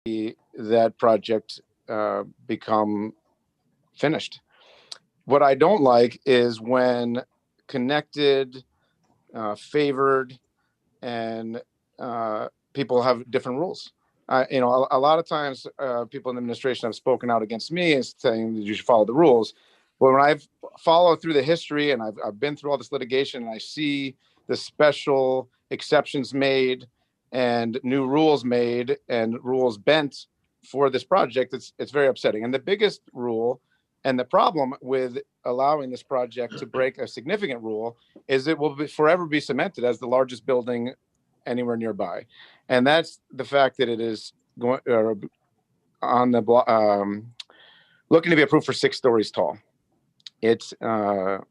that project become finished. What I don't like is when connected, favored, and people have different rules. A lot of times people in the administration have spoken out against me and saying that you should follow the rules. But when I've followed through the history and I've been through all this litigation and I see the special exceptions made and new rules made and rules bent for this project, it's very upsetting. And the biggest rule and the problem with allowing this project to break a significant rule is it will forever be cemented as the largest building anywhere nearby. And that's the fact that it is going on the looking to be approved for 6 stories tall. It's the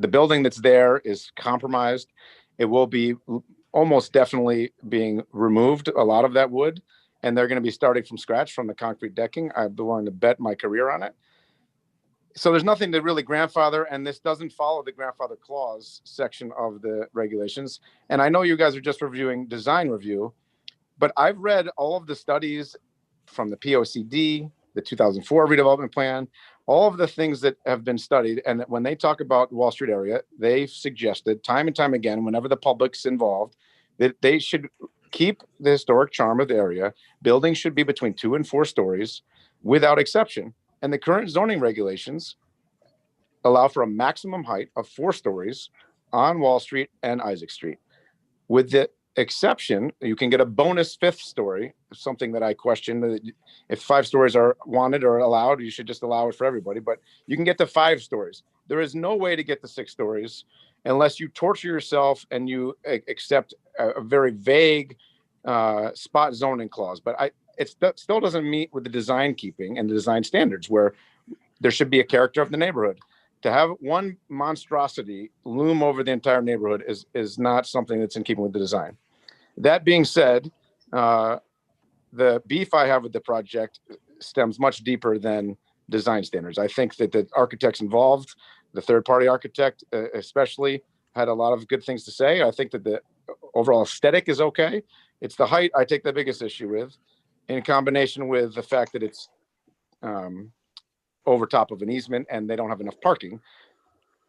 building that's there is compromised. It will be almost definitely being removed, a lot of that wood, and they're going to be starting from scratch from the concrete decking. I'd be willing to bet my career on it. So there's nothing to really grandfather, and this doesn't follow the grandfather clause section of the regulations. And I know you guys are just reviewing design review, but I've read all of the studies from the POCD, the 2004 redevelopment plan, all of the things that have been studied. And when they talk about Wall Street area, they've suggested time and time again, whenever the public's involved, that they should keep the historic charm of the area. Buildings should be between 2 and 4 stories without exception. And the current zoning regulations allow for a maximum height of 4 stories on Wall Street and Isaac Street. With the exception, you can get a bonus 5th story, something that I question. If 5 stories are wanted or allowed, you should just allow it for everybody. But you can get to 5 stories. There is no way to get to 6 stories unless you torture yourself and you accept a very vague spot zoning clause. But it still doesn't meet with the design keeping and the design standards, where there should be a character of the neighborhood. To have one monstrosity loom over the entire neighborhood is not something that's in keeping with the design. That being said, the beef I have with the project stems much deeper than design standards. I think that the architects involved, the third-party architect especially, had a lot of good things to say. I think that the overall aesthetic is okay. It's the height I take the biggest issue with, in combination with the fact that it's over top of an easement and they don't have enough parking,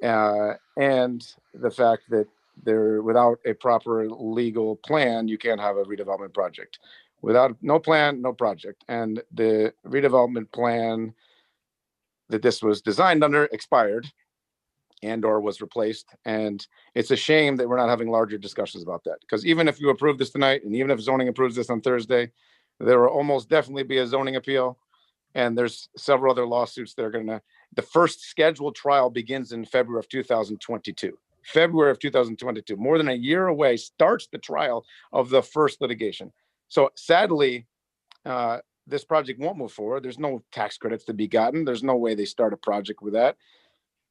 and the fact that they're without a proper legal plan, you can't have a redevelopment project. Without no plan, no project. And the redevelopment plan that this was designed under expired and or was replaced. And it's a shame that we're not having larger discussions about that, because even if you approve this tonight, and even if zoning approves this on Thursday, there will almost definitely be a zoning appeal. And there's several other lawsuits that are the first scheduled trial begins in February of 2022. February of 2022, more than a year away, starts the trial of the first litigation. So sadly, this project won't move forward. There's no tax credits to be gotten. There's no way they start a project with that.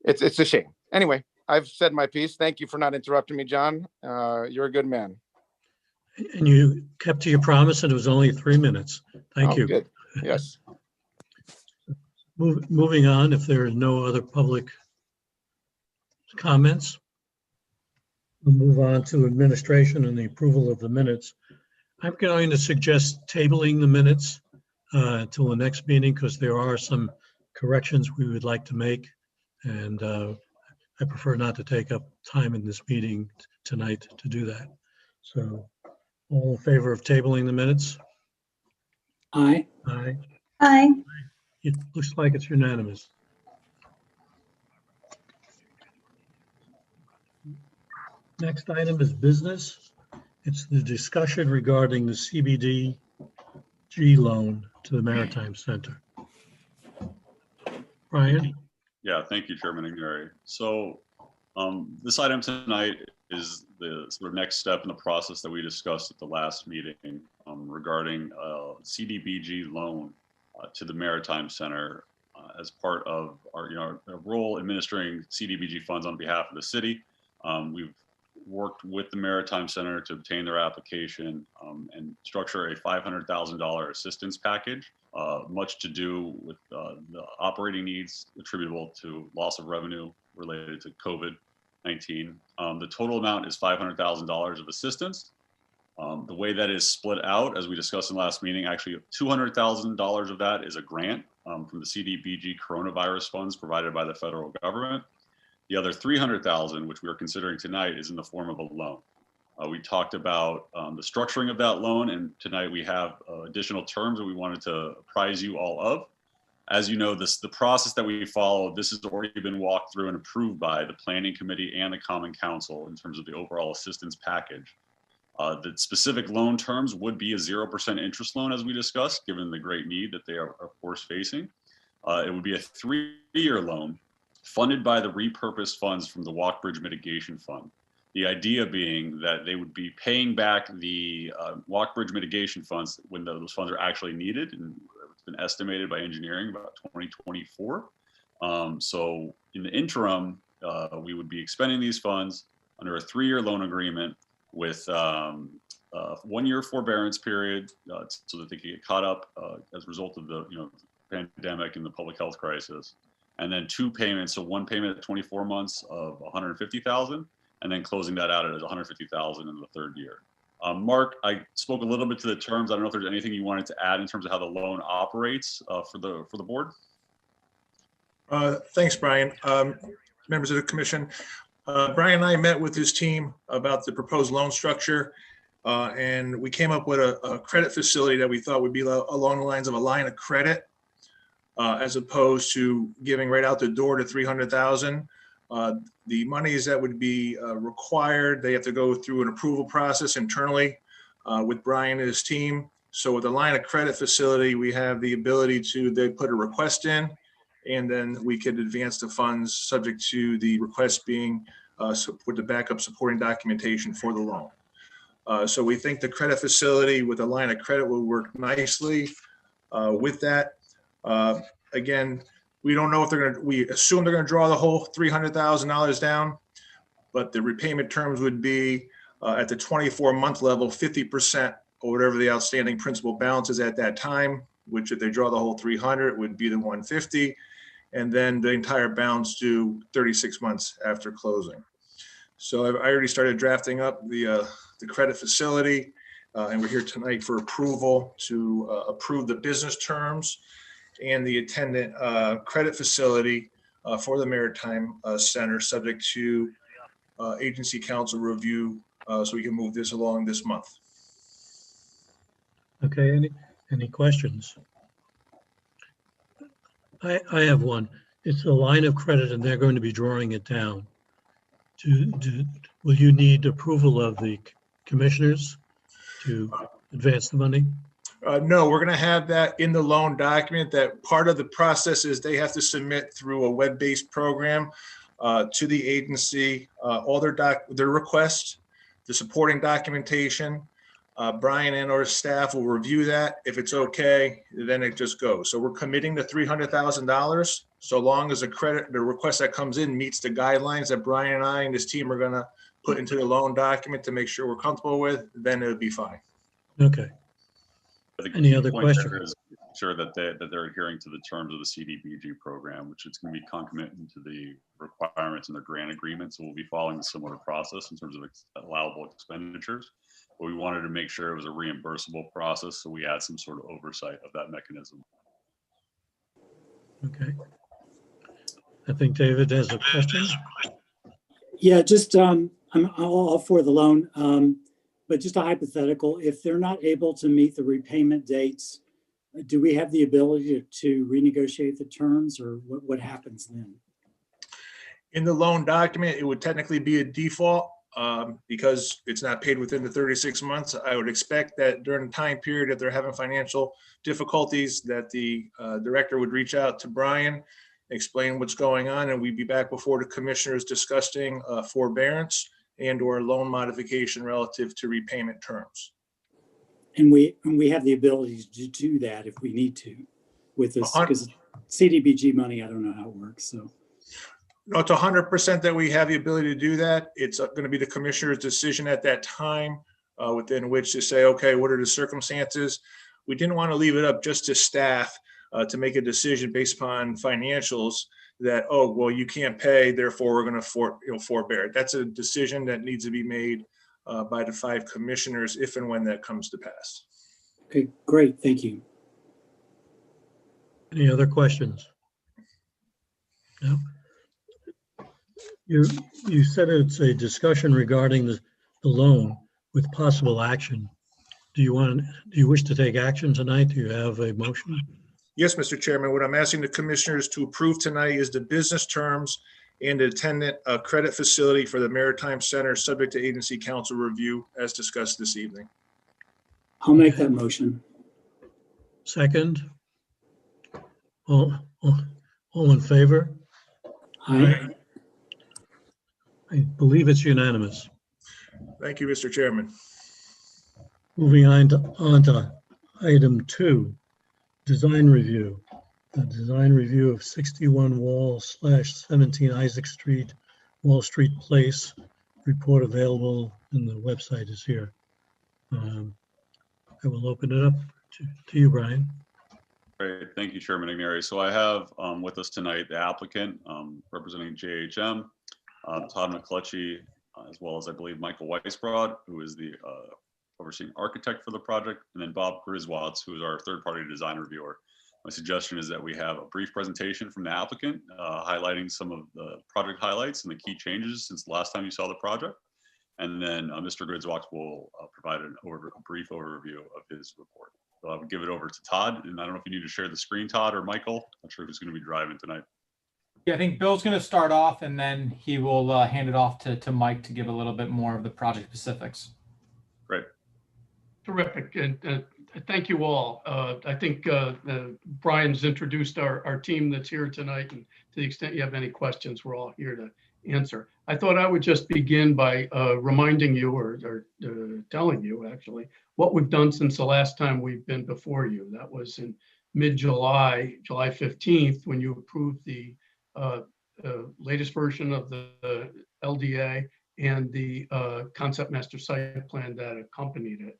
It's a shame. Anyway, I've said my piece. Thank you for not interrupting me, John. You're a good man. And you kept to your promise, and it was only 3 minutes. Thank you. Good. Yes. Moving on, if there are no other public comments, we'll move on to administration and the approval of the minutes. I'm going to suggest tabling the minutes until the next meeting, because there are some corrections we would like to make, and I prefer not to take up time in this meeting tonight to do that. So, all in favor of tabling the minutes? Aye. Aye. Aye. It looks like it's unanimous. Next item is business. It's the discussion regarding the Cdbg loan to the Maritime Center. Brian? Yeah, thank you, Chairman Ignari. So this item tonight is the sort of next step in the process that we discussed at the last meeting regarding Cdbg loan to the Maritime Center as part of our role administering Cdbg funds on behalf of the city. We've worked with the Maritime Center to obtain their application and structure a $500,000 assistance package, much to do with the operating needs attributable to loss of revenue related to COVID-19. The total amount is $500,000 of assistance. The way that is split out, as we discussed in the last meeting, actually $200,000 of that is a grant from the CDBG coronavirus funds provided by the federal government. The other $300,000, which we are considering tonight, is in the form of a loan. We talked about the structuring of that loan, and tonight we have additional terms that we wanted to apprise you all of. As you know, the process that we follow, this has already been walked through and approved by the Planning Committee and the Common Council in terms of the overall assistance package. The specific loan terms would be a 0% interest loan, as we discussed, given the great need that they are, of course, facing. It would be a 3-year loan funded by the repurposed funds from the Walk Bridge Mitigation Fund. The idea being that they would be paying back the Walk Bridge Mitigation Funds when those funds are actually needed, and it's been estimated by engineering about 2024. So in the interim, we would be expending these funds under a 3-year loan agreement with 1-year forbearance period so that they can get caught up as a result of the pandemic and the public health crisis, and then 2 payments. So 1 payment at 24 months of $150,000, and then closing that out at $150,000 in the 3rd year. Mark, I spoke a little bit to the terms. I don't know if there's anything you wanted to add in terms of how the loan operates for the board. Thanks, Brian. Members of the commission. Brian and I met with his team about the proposed loan structure, and we came up with a credit facility that we thought would be along the lines of a line of credit, as opposed to giving right out the door to $300,000. The monies that would be required, they have to go through an approval process internally with Brian and his team. So with a line of credit facility, we have the ability to they put a request in, and then we could advance the funds subject to the request being with the backup supporting documentation for the loan. So we think the credit facility with a line of credit will work nicely with that. Again, we don't know if they're going to, we assume they're going to draw the whole $300,000 down, but the repayment terms would be at the 24-month level, 50% or whatever the outstanding principal balance is at that time, which if they draw the whole 300 would be the 150, and then the entire balance due 36 months after closing. So I already started drafting up the credit facility, and we're here tonight for approval to approve the business terms and the attendant credit facility for the Maritime Center, subject to agency council review, so we can move this along this month. Okay, any questions? I have one. It's a line of credit and they're going to be drawing it down. Will you need approval of the commissioners to advance the money? No, we're going to have that in the loan document. That part of the process is they have to submit through a web-based program to the agency all their requests, the supporting documentation. Brian and our staff will review that. If it's okay, then it just goes. So we're committing the $300,000. So long as the request that comes in meets the guidelines that Brian and I and his team are going to put into the loan document to make sure we're comfortable with, then it'll be fine. Okay. Any other questions? Sure that they're adhering to the terms of the CDBG program, which is going to be concomitant to the requirements in their grant agreement. So we'll be following a similar process in terms of allowable expenditures. But we wanted to make sure it was a reimbursable process, so we had some sort of oversight of that mechanism. Okay. I think David has a question. Yeah, just I'm all for the loan, but just a hypothetical. If they're not able to meet the repayment dates, do we have the ability to renegotiate the terms, or what happens then? In the loan document, it would technically be a default because it's not paid within the 36 months. I would expect that during the time period, if they're having financial difficulties, that the director would reach out to Brian, explain what's going on, and we'd be back before the commissioners discussing forbearance and or loan modification relative to repayment terms. And we have the ability to do that if we need to with this, because CDBG money, I don't know how it works. So no, it's 100% that we have the ability to do that. It's going to be the commissioner's decision at that time within which to say, okay, what are the circumstances? We didn't want to leave it up just to staff to make a decision based upon financials that, oh, well, you can't pay, therefore we're going to forbear. That's a decision that needs to be made by the 5 commissioners if and when that comes to pass. Okay, great. Thank you. Any other questions? No? You said it's a discussion regarding the loan with possible action. Do you wish to take action tonight? Do you have a motion? Yes, Mr. Chairman, what I'm asking the commissioners to approve tonight is the business terms and the attendant credit facility for the Maritime Center, subject to agency council review as discussed this evening. I'll make that motion. Second? All in favor? Aye. I believe it's unanimous. Thank you, Mr. Chairman. Moving on to item 2, design review. The design review of 61 Wall/17 Isaac Street, Wall Street Place. Report available and the website is here. I will open it up to you, Brian. Great, thank you, Chairman Igneri. So I have with us tonight the applicant representing JHM, Todd McClutchy, as well as I believe Michael Weisbrod, who is the overseeing architect for the project, and then Bob Griswatz, who is our third-party design reviewer. My suggestion is that we have a brief presentation from the applicant highlighting some of the project highlights and the key changes since the last time you saw the project. And then Mr. Griswatz will provide a brief overview of his report. So I would give it over to Todd, and I don't know if you need to share the screen, Todd or Michael. Not sure who's going to be driving tonight. Yeah, I think Bill's going to start off, and then he will hand it off to Mike to give a little bit more of the project specifics. Great. Terrific, and thank you all. I think Brian's introduced our team that's here tonight, and to the extent you have any questions, we're all here to answer. I thought I would just begin by reminding you or telling you actually what we've done since the last time we've been before you. That was in mid-July, July 15th, when you approved the latest version of the LDA and the concept master site plan that accompanied it.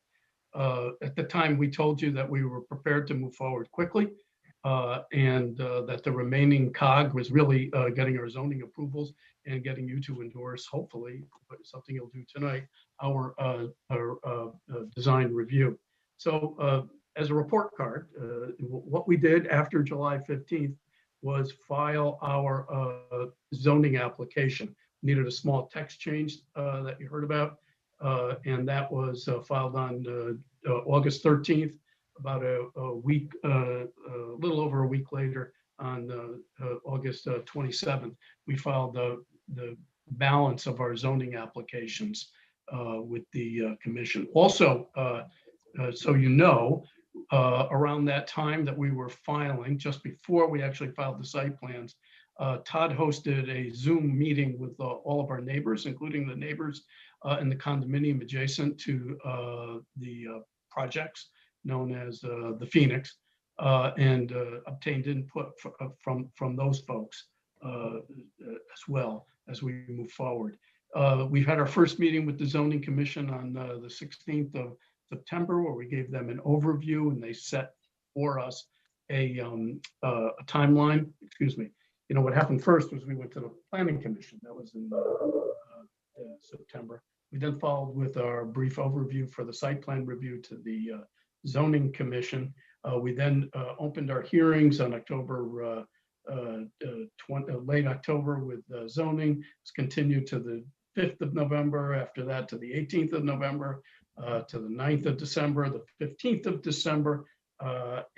At the time, we told you that we were prepared to move forward quickly and that the remaining cog was really getting our zoning approvals and getting you to endorse, hopefully, something you'll do tonight, our design review. So as a report card, what we did after July 15th was file our zoning application. Needed a small text change that you heard about, and that was filed on August 13th, about a week, a little over a week later on August 27th. We filed the balance of our zoning applications with the commission. Also, so you know, around that time that we were filing, just before we actually filed the site plans, Todd hosted a Zoom meeting with all of our neighbors, including the neighbors in the condominium adjacent to the projects known as the Phoenix, and obtained input from those folks as well as we move forward. We've had our first meeting with the Zoning Commission on the 16th of September, where we gave them an overview and they set for us a timeline. Excuse me. You know, what happened first was we went to the Planning Commission. That was in September. We then followed with our brief overview for the site plan review to the Zoning Commission. We then opened our hearings on October, late October with zoning. It's continued to the 5th of November, after that to the 18th of November, to the 9th of December, the 15th of December,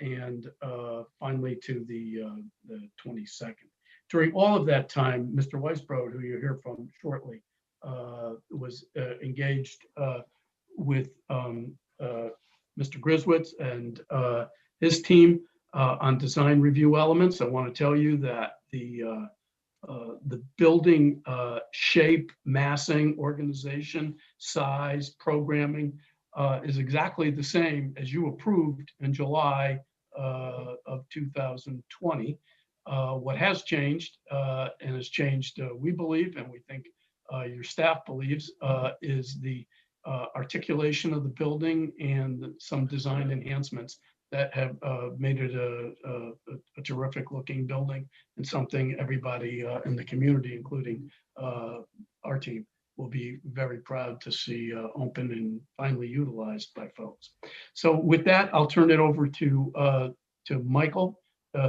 and finally to the 22nd. During all of that time, Mr. Weisbrod, who you'll hear from shortly, was engaged with Mr. Griswitz and his team on design review elements. I want to tell you that the building shape, massing, organization, size, programming is exactly the same as you approved in July of 2020. What has changed and has changed, we believe, and we think your staff believes, is the articulation of the building and some design enhancements that have made it a terrific looking building and something everybody in the community, including our team, will be very proud to see open and finally utilized by folks. So with that, I'll turn it over to Michael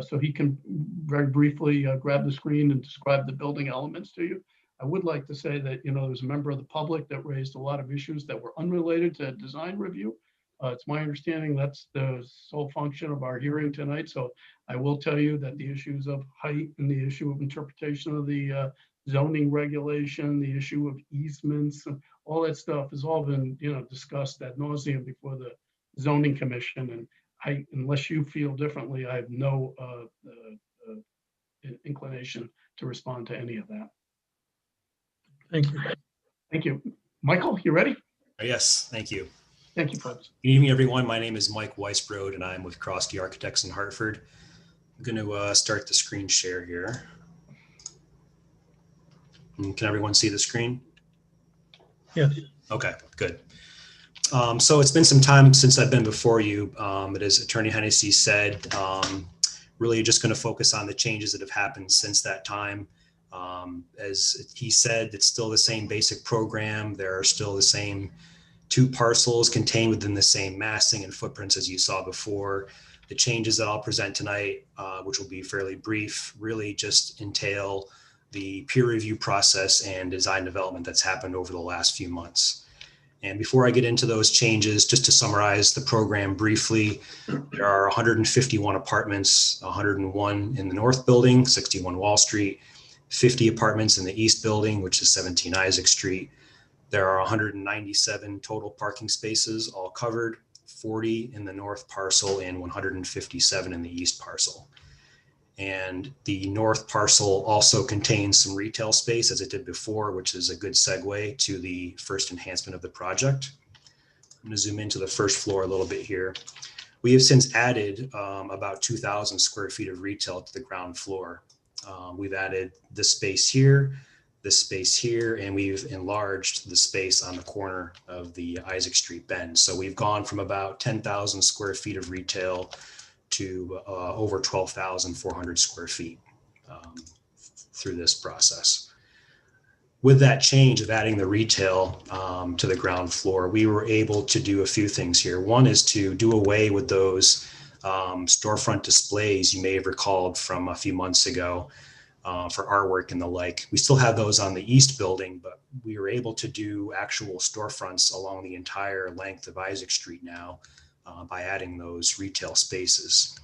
so he can very briefly grab the screen and describe the building elements to you. I would like to say that, there's a member of the public that raised a lot of issues that were unrelated to design review. It's my understanding that's the sole function of our hearing tonight. So I will tell you that the issues of height and the issue of interpretation of the zoning regulation, the issue of easements, and all that stuff has all been, discussed ad nauseum before the zoning commission. And unless you feel differently, I have no inclination to respond to any of that. Thank you. Thank you. Michael, you ready? Yes, thank you. Thank you, folks. Good evening, everyone. My name is Mike Weisbrod, and I'm with Crosskey Architects in Hartford. I'm going to start the screen share here. Can everyone see the screen? Yes. Okay, good. So it's been some time since I've been before you. But as Attorney Hennessy said, really just going to focus on the changes that have happened since that time. As he said, it's still the same basic program. There are still the same 2 parcels contained within the same massing and footprints as you saw before. The changes that I'll present tonight, which will be fairly brief, really just entail the peer review process and design development that's happened over the last few months. And before I get into those changes, just to summarize the program briefly, there are 151 apartments, 101 in the North Building, 61 Wall Street, 50 apartments in the East Building, which is 17 Isaac Street. There are 197 total parking spaces, all covered, 40 in the North parcel and 157 in the East parcel. And the North parcel also contains some retail space as it did before, which is a good segue to the first enhancement of the project. I'm going to zoom into the first floor a little bit here. We have since added about 2,000 square feet of retail to the ground floor. We've added this space here, and we've enlarged the space on the corner of the Isaac Street bend. So we've gone from about 10,000 square feet of retail to over 12,400 square feet through this process. With that change of adding the retail to the ground floor, we were able to do a few things here. One is to do away with those storefront displays you may have recalled from a few months ago for artwork and the like. We still have those on the East Building, but we were able to do actual storefronts along the entire length of Isaac Street now by adding those retail spaces.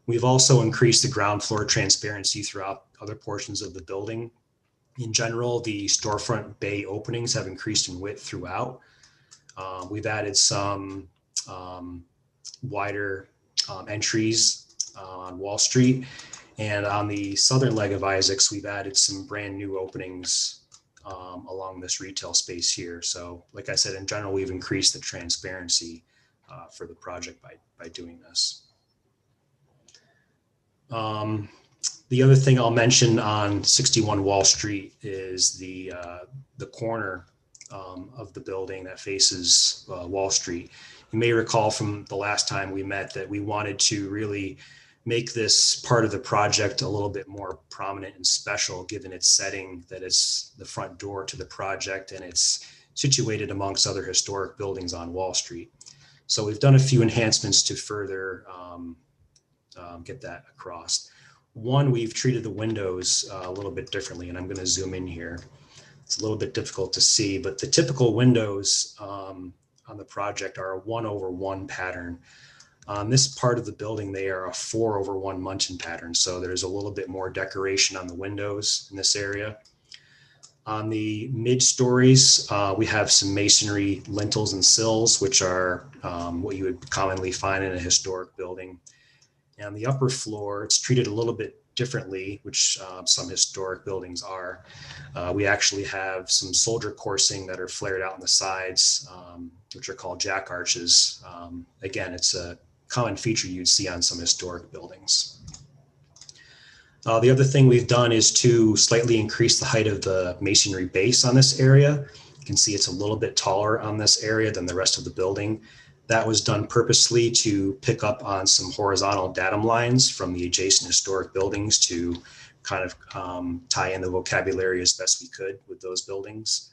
We've also increased the ground floor transparency throughout other portions of the building. In general, the storefront bay openings have increased in width throughout. We've added some wider entries on Wall Street. And on the southern leg of Isaacs, we've added some brand new openings along this retail space here. So like I said, in general, we've increased the transparency for the project by doing this. The other thing I'll mention on 61 Wall Street is the corner of the building that faces Wall Street. You may recall from the last time we met that we wanted to really make this part of the project a little bit more prominent and special, given its setting, that it's the front door to the project and it's situated amongst other historic buildings on Wall Street. So we've done a few enhancements to further get that across. One, we've treated the windows a little bit differently, and I'm going to zoom in here. It's a little bit difficult to see, but the typical windows on the project are a 1/1 pattern. On this part of the building, they are a 4/1 Munchen pattern. So there's a little bit more decoration on the windows in this area. On the mid stories, we have some masonry lintels and sills, which are what you would commonly find in a historic building. And on the upper floor, it's treated a little bit differently, which some historic buildings are. We actually have some soldier coursing that are flared out on the sides, which are called jack arches. Again, it's a common feature you'd see on some historic buildings. The other thing we've done is to slightly increase the height of the masonry base on this area. You can see it's a little bit taller on this area than the rest of the building. That was done purposely to pick up on some horizontal datum lines from the adjacent historic buildings to kind of tie in the vocabulary as best we could with those buildings.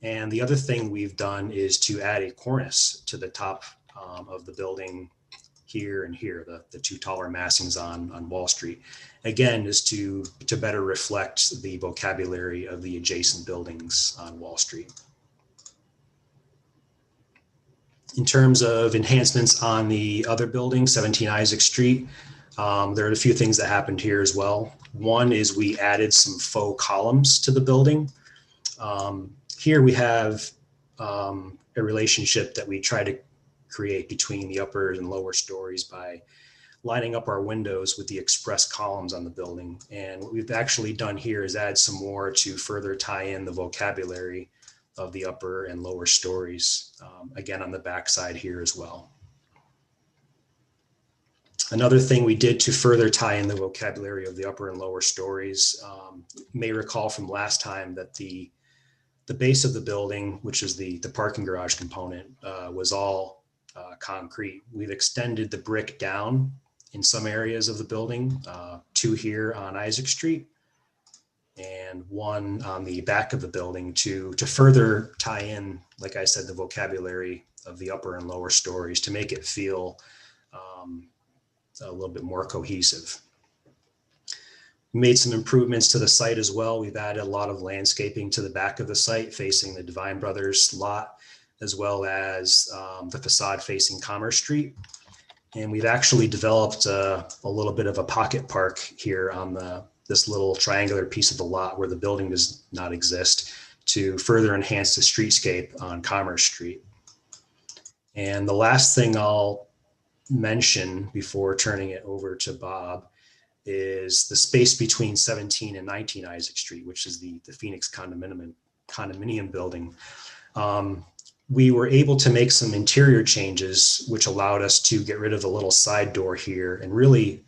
And the other thing we've done is to add a cornice to the top of the building here and here, the two taller massings on Wall Street. Again, is to better reflect the vocabulary of the adjacent buildings on Wall Street. In terms of enhancements on the other building, 17 Isaac Street, there are a few things that happened here as well. One is we added some faux columns to the building. Here we have a relationship that we try to create between the upper and lower stories by lining up our windows with the express columns on the building. And what we've actually done here is add some more to further tie in the vocabulary of the upper and lower stories, again, on the back side here as well. Another thing we did to further tie in the vocabulary of the upper and lower stories, you may recall from last time that the base of the building, which is the parking garage component, was all concrete. We've extended the brick down in some areas of the building, 2 here on Isaac Street and 1 on the back of the building to further tie in, like I said, the vocabulary of the upper and lower stories to make it feel a little bit more cohesive. We made some improvements to the site as well. We've added a lot of landscaping to the back of the site facing the Divine Brothers lot, as well as the facade facing Commerce Street. And we've actually developed a little bit of a pocket park here on this little triangular piece of the lot where the building does not exist to further enhance the streetscape on Commerce Street. And the last thing I'll mention before turning it over to Bob is the space between 17 and 19 Isaac Street, which is the Phoenix condominium building. We were able to make some interior changes, which allowed us to get rid of the little side door here, and really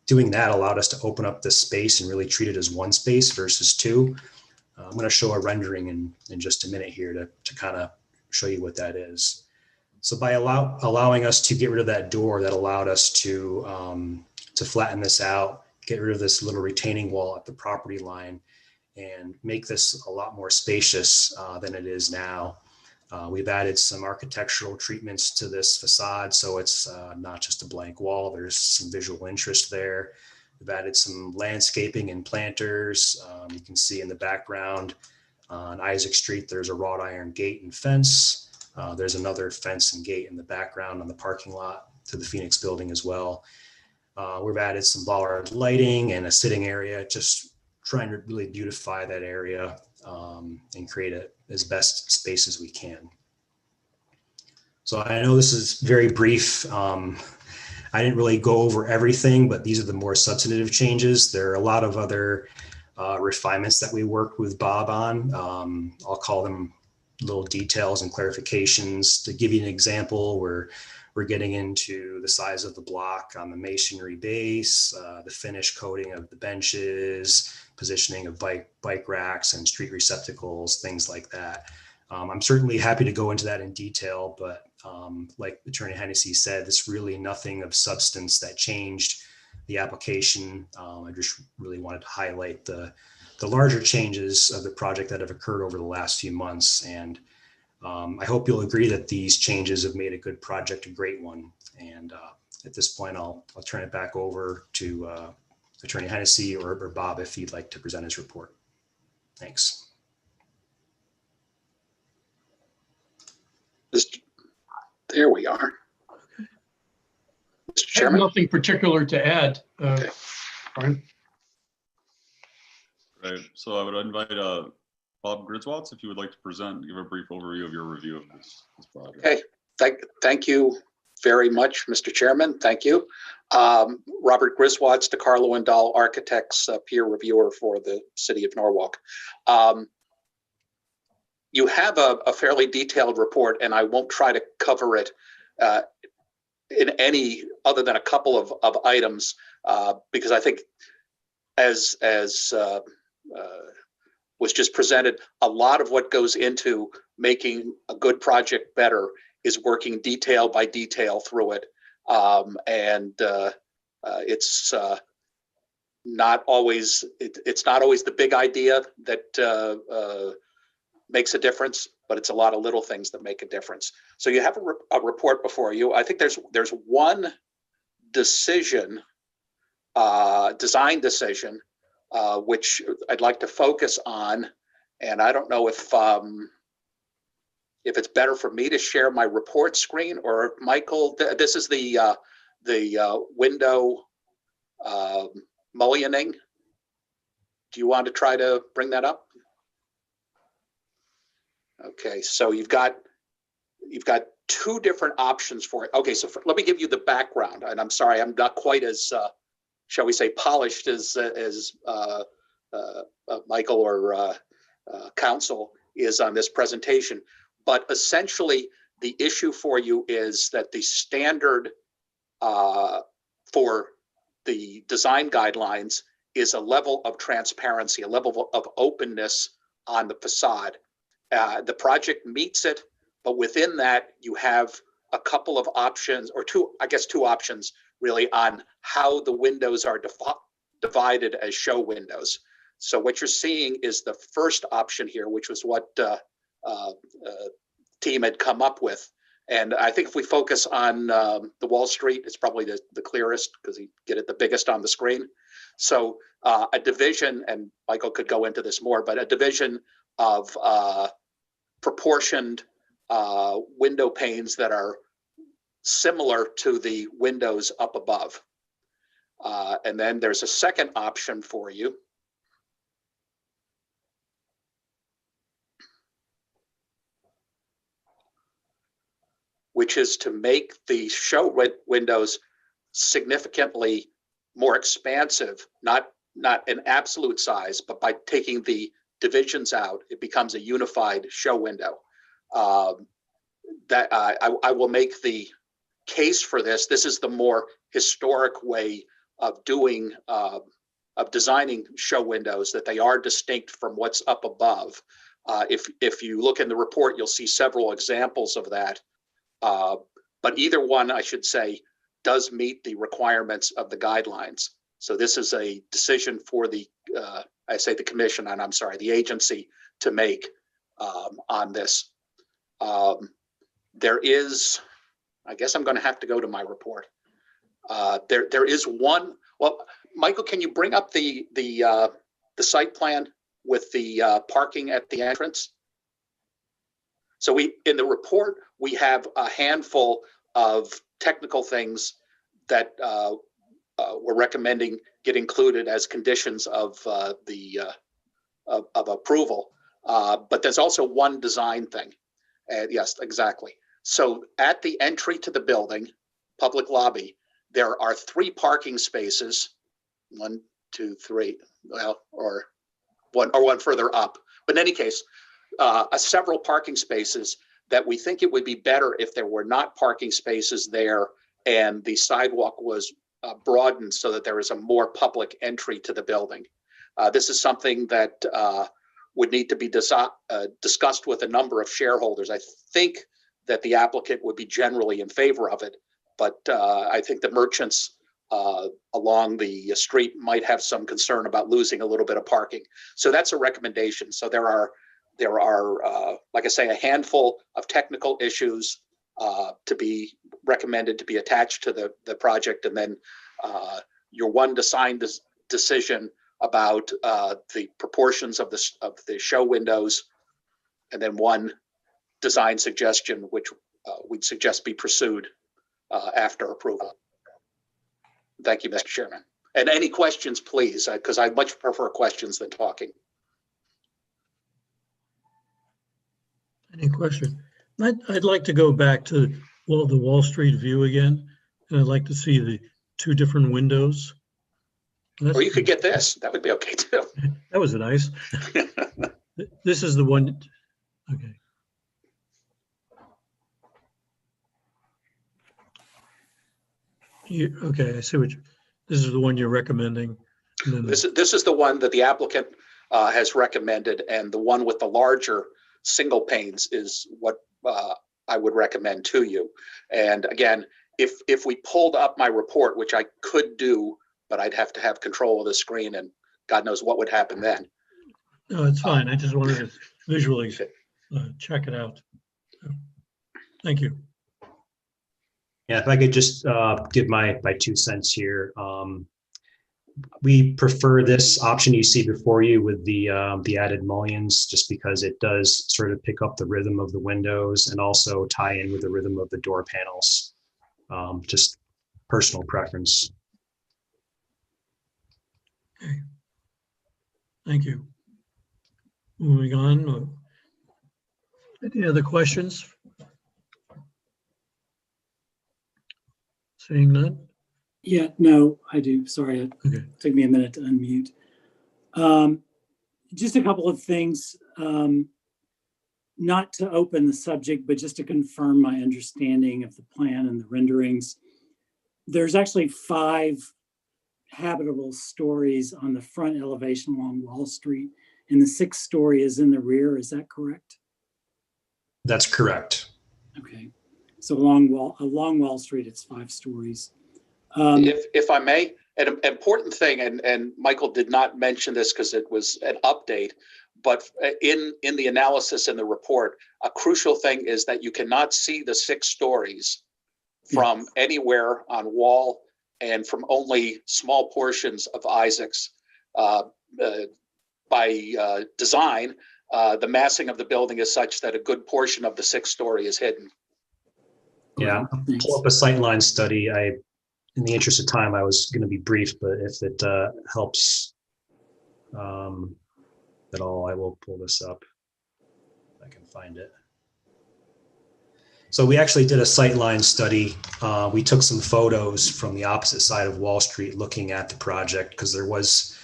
doing that allowed us to open up this space and really treat it as one space versus two. I'm going to show a rendering in just a minute here to kind of show you what that is. So by allowing us to get rid of that door, that allowed us to flatten this out, get rid of this little retaining wall at the property line, and make this a lot more spacious than it is now. We've added some architectural treatments to this facade, so it's not just a blank wall. There's some visual interest there. We've added some landscaping and planters. You can see in the background on Isaac Street, there's a wrought iron gate and fence. There's another fence and gate in the background on the parking lot to the Phoenix building as well. We've added some bollard lighting and a sitting area, just trying to really beautify that area and create it as best space as we can. So I know this is very brief. I didn't really go over everything, but these are the more substantive changes. There are a lot of other refinements that we worked with Bob on. I'll call them little details and clarifications. To give you an example, we're getting into the size of the block on the masonry base, the finish coating of the benches, positioning of bike racks and street receptacles, things like that. I'm certainly happy to go into that in detail, but like Attorney Hennessy said, there's really nothing of substance that changed the application. I just really wanted to highlight the larger changes of the project that have occurred over the last few months. And I hope you'll agree that these changes have made a good project a great one. And at this point, I'll turn it back over to Attorney Hennessy or Bob if he'd like to present his report. Thanks. There we are. Mr. I have Chairman. nothing particular to add. Okay. Brian? Right, so I would invite Bob Griswolds, if you would like to present, give a brief overview of your review of this project. Okay, thank you very much, Mr. Chairman. Thank you. Robert Griswolds, DeCarlo and Dahl Architects, peer reviewer for the City of Norwalk. You have a fairly detailed report, and I won't try to cover it in any other than a couple of items, because I think as was just presented, a lot of what goes into making a good project better is working detail by detail through it. It's not always the big idea that makes a difference, but it's a lot of little things that make a difference. So you have a report before you. I think there's one decision, design decision, which I'd like to focus on. And I don't know if it's better for me to share my report screen, or Michael, this is the window mullioning. Do you want to try to bring that up? Okay, so you've got two different options for it. Okay, so let me give you the background. And I'm sorry, I'm not quite as, shall we say, polished as Michael or council is on this presentation. But essentially, the issue for you is that the standard for the design guidelines is a level of transparency, a level of openness on the facade. The project meets it, but within that, you have a couple of options, or two options really, on how the windows are divided as show windows. So what you're seeing is the first option here, which was what team had come up with. And I think if we focus on the Wall Street, it's probably the clearest because you get it the biggest on the screen. So a division, and Michael could go into this more, but a division of proportioned window panes that are similar to the windows up above. And then there's a second option for you, which is to make the show windows significantly more expansive, not an absolute size, but by taking the divisions out, it becomes a unified show window. That I will make the case for this. This is the more historic way of doing, of designing show windows, that they are distinct from what's up above. If you look in the report, you'll see several examples of that. But either one, I should say, does meet the requirements of the guidelines. So this is a decision for the, I say the commission, and I'm sorry, the agency to make on this. There is, I guess I'm going to have to go to my report. There is one. Well, Michael, can you bring up the site plan with the parking at the entrance? So in the report, we have a handful of technical things that we're recommending get included as conditions of of approval. But there's also one design thing. Yes, exactly. So at the entry to the building, public lobby, there are 3 parking spaces, 1, 2, 3, well, or one further up. But in any case, several parking spaces that we think it would be better if there were not parking spaces there and the sidewalk was broadened so that there is a more public entry to the building. This is something that would need to be discussed with a number of shareholders. I think that the applicant would be generally in favor of it, but I think the merchants along the street might have some concern about losing a little bit of parking. So that's a recommendation. So there are, like I say, a handful of technical issues to be recommended to be attached to the project, and then your one design decision about the proportions of the show windows, and then one design suggestion which we'd suggest be pursued after approval. Thank you, Mr. Chairman. And any questions, please, because I much prefer questions than talking. Any question? I'd like to go back to the Wall Street view again, and I'd like to see the 2 different windows. Or you could get this. That would be okay too. That was nice. This is the one. Okay. Okay, I see this is the one you're recommending. And then this is the one that the applicant has recommended, and the one with the larger single panes is what I would recommend to you. And again, if we pulled up my report, which I could do, but I'd have to have control of the screen, and God knows what would happen then. No, it's fine. I just wanted to visually check it out. Thank you. Yeah, if I could just give my 2 cents here. We prefer this option you see before you with the added mullions, just because it does sort of pick up the rhythm of the windows and also tie in with the rhythm of the door panels. Just personal preference. Okay. Thank you. Moving on. Any other questions? Seeing none? Yeah, no, I do. Sorry, it Okay. took me a minute to unmute. Just a couple of things, not to open the subject, but just to confirm my understanding of the plan and the renderings. There's actually 5 habitable stories on the front elevation along Wall Street, and the 6th story is in the rear. Is that correct? That's correct. Okay. So along Wall Street, it's 5 stories. If I may, an important thing, and Michael did not mention this because it was an update, but in the analysis in the report, a crucial thing is that you cannot see the 6 stories from anywhere on Wall and from only small portions of Isaac's. By design, the massing of the building is such that a good portion of the 6th story is hidden. Yeah, pull up a sightline study. In the interest of time, I was going to be brief, but if it helps at all, I will pull this up if I can find it. So we actually did a sightline study. We took some photos from the opposite side of Wall Street looking at the project because there was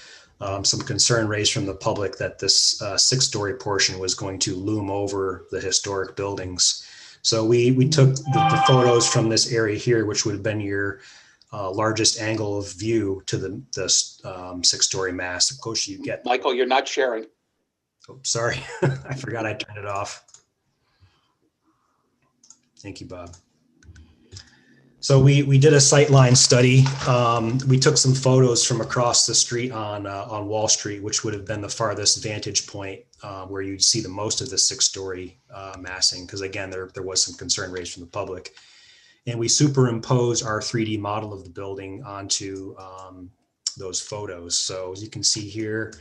some concern raised from the public that this 6-story portion was going to loom over the historic buildings. So we took the photos from this area here, which would have been your largest angle of view to the 6-story mass. The closer you get. Michael, you're not sharing. Oh, sorry. I forgot I turned it off. Thank you, Bob. So we did a sightline study. We took some photos from across the street on Wall Street, which would have been the farthest vantage point where you'd see the most of the 6-story massing, because again, there was some concern raised from the public. And we superimpose our 3D model of the building onto those photos. So as you can see here,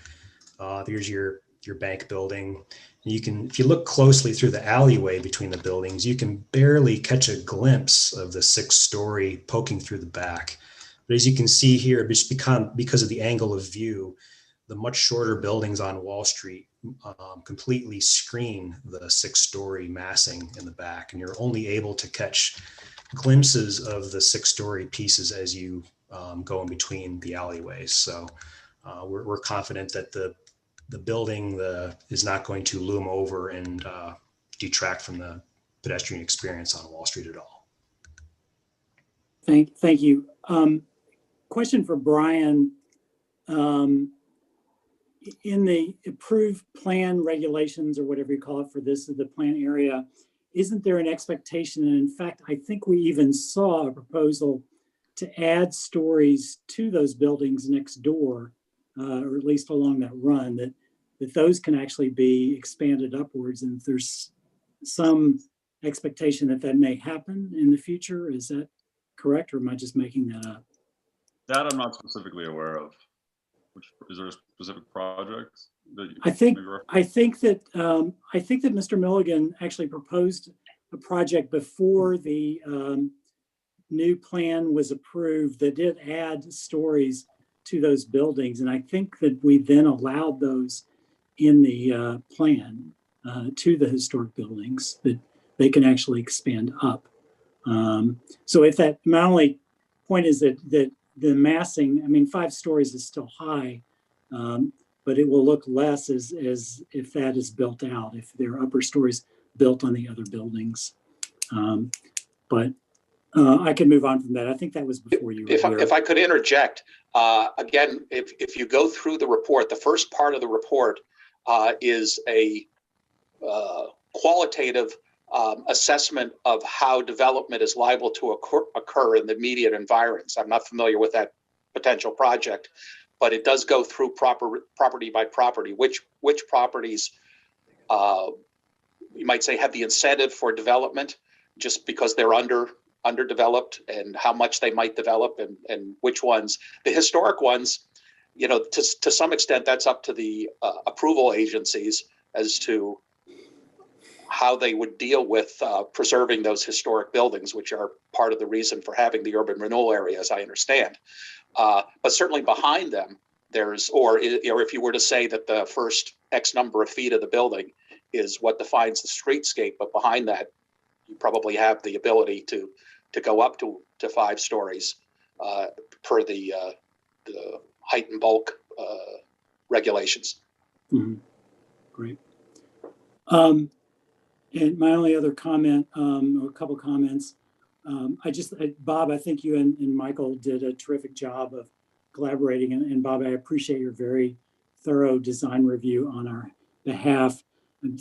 there's your bank building. You can, if you look closely through the alleyway between the buildings, you can barely catch a glimpse of the 6-story poking through the back. But as you can see here, just because of the angle of view, the much shorter buildings on Wall Street completely screen the 6-story massing in the back, and you're only able to catch glimpses of the 6-story pieces as you go in between the alleyways. So we're confident that the building is not going to loom over and detract from the pedestrian experience on Wall Street at all. Thank you. Question for Brian. In the approved plan regulations, or whatever you call it for this, the plan area, isn't there an expectation? And in fact, I think we even saw a proposal to add stories to those buildings next door, or at least along that run, that those can actually be expanded upwards. And if there's some expectation that may happen in the future, is that correct, or am I just making that up? That I'm not specifically aware of. Is there a specific project that you I think that Mr. Milligan actually proposed a project before the new plan was approved that did add stories to those buildings, and I think that we then allowed those in the plan to the historic buildings, that they can actually expand up. So if that, my only point is that the massing, I mean, 5 stories is still high, but it will look less as if that is built out, if there are upper stories built on the other buildings. But I can move on from that. I think that was before you were here. If I could interject, again, if you go through the report, the first part of the report is a qualitative assessment of how development is liable to occur in the immediate environs. I'm not familiar with that potential project, but it does go through property by property, which properties you might say, have the incentive for development just because they're underdeveloped, and how much they might develop, and which ones. The historic ones, you know, to some extent, that's up to the approval agencies as to how they would deal with preserving those historic buildings, which are part of the reason for having the urban renewal area, as I understand. But certainly behind them, there's, or if you were to say that the first X number of feet of the building is what defines the streetscape, but behind that, you probably have the ability to go up to 5 stories per the height and bulk regulations. Mhm. Great. And my only other comment, or a couple comments, Bob, I think you and Michael did a terrific job of collaborating. And Bob, I appreciate your very thorough design review on our behalf.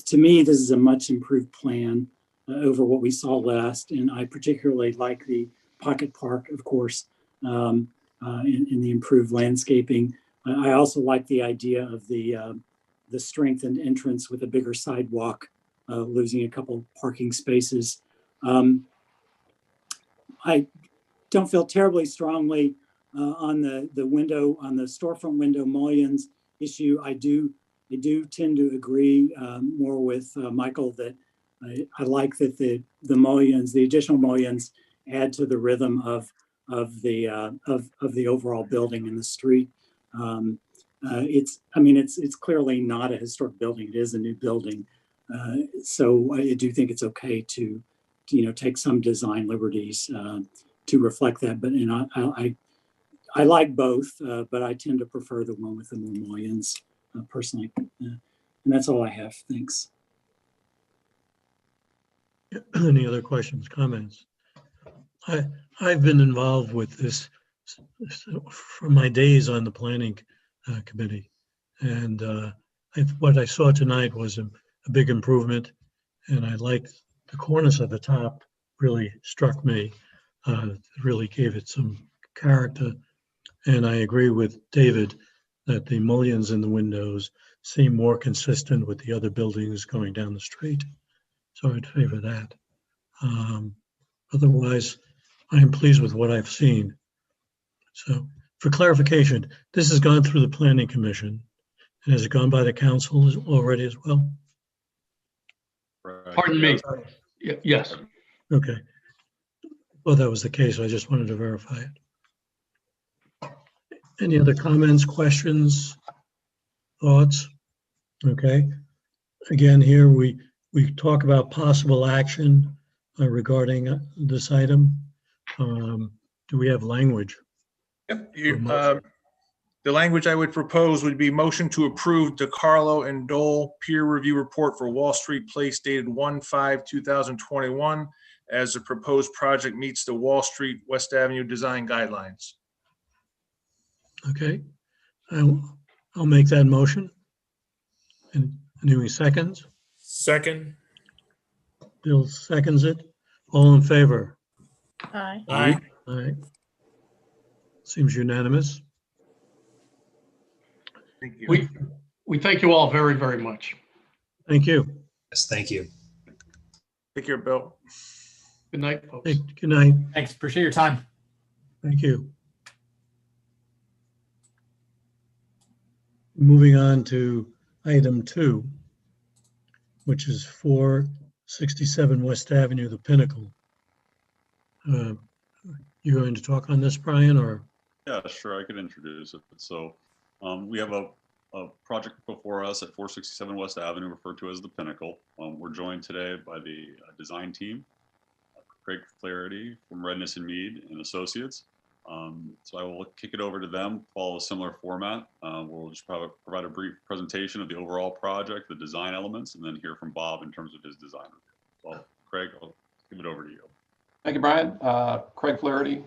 To me, this is a much improved plan over what we saw last. And I particularly like the pocket park, of course, in the improved landscaping. I also like the idea of the strengthened entrance with a bigger sidewalk, losing a couple parking spaces. I don't feel terribly strongly on the window, on the storefront window mullions issue. I do tend to agree more with Michael that I like that the mullions, the additional mullions, add to the rhythm of the overall building in the street. It's clearly not a historic building. It is a new building. So I do think it's okay to take some design liberties to reflect that. But I like both, but I tend to prefer the one with the more mullions personally. And that's all I have. Thanks. Any other questions, comments? I've been involved with this from my days on the planning committee, and what I saw tonight was a big improvement, and I liked the cornice at the top. Really struck me. Really gave it some character, and I agree with David that the mullions in the windows seem more consistent with the other buildings going down the street. So I'd favor that. Otherwise, I am pleased with what I've seen. So for clarification, this has gone through the Planning Commission, and has it gone by the council already as well? Right. Pardon me. Yes. Okay. Well, that was the case. I just wanted to verify it. Any other comments, questions, thoughts? Okay. Again, here we talk about possible action regarding this item. Do we have language? Yep. The language I would propose would be motion to approve DiCarlo and Dole peer review report for Wall Street Place dated 1/5/2021 as the proposed project meets the Wall Street West Avenue design guidelines. Okay. I'll make that motion. And anyone seconds? Second. Bill seconds it. All in favor? Aye. All right. Seems unanimous. Thank you. We thank you all very, very much. Thank you. Yes, thank you. Take care, Bill. Good night, folks. Hey, good night. Thanks. Appreciate your time. Thank you. Moving on to item 2, which is 467 West Avenue, the Pinnacle. You going to talk on this, Brian, or? Yeah, sure, I could introduce it. So we have a project before us at 467 West Avenue, referred to as the Pinnacle. We're joined today by the design team, Craig Flaherty from Redness and Mead and Associates. So I will kick it over to them, follow a similar format. We'll just provide a brief presentation of the overall project, the design elements, and then hear from Bob in terms of his design review. So Craig, I'll give it over to you. Thank you, Brian. Craig Flaherty,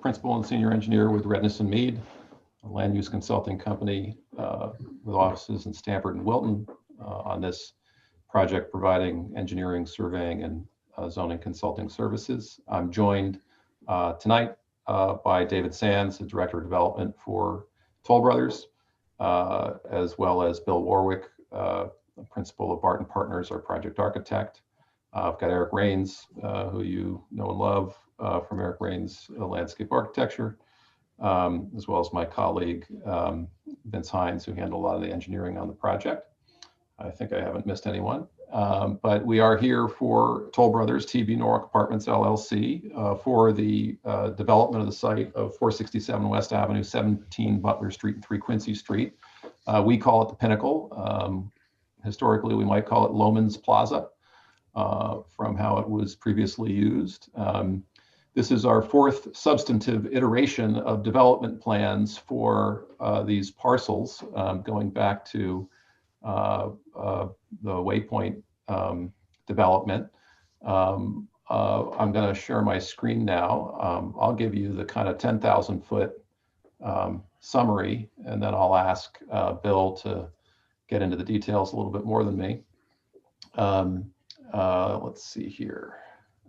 Principal and Senior Engineer with Redness and Mead, a land use consulting company with offices in Stamford and Wilton on this project, providing engineering, surveying, and zoning consulting services. I'm joined tonight by David Sands, the Director of Development for Toll Brothers, as well as Bill Warwick, principal of Barton Partners, our project architect. I've got Eric Rains, who you know and love from Eric Rains Landscape Architecture, as well as my colleague, Vince Hines, who handled a lot of the engineering on the project. I think I haven't missed anyone. But we are here for Toll Brothers TB Norwalk Apartments LLC for the development of the site of 467 West Avenue, 17 Butler Street, and 3 Quincy Street. We call it the Pinnacle. Historically, we might call it Loman's Plaza from how it was previously used. This is our 4th substantive iteration of development plans for these parcels, going back to the Waypoint development. I'm going to share my screen now. I'll give you the kind of 10,000 foot summary, and then I'll ask Bill to get into the details a little bit more than me. Let's see here.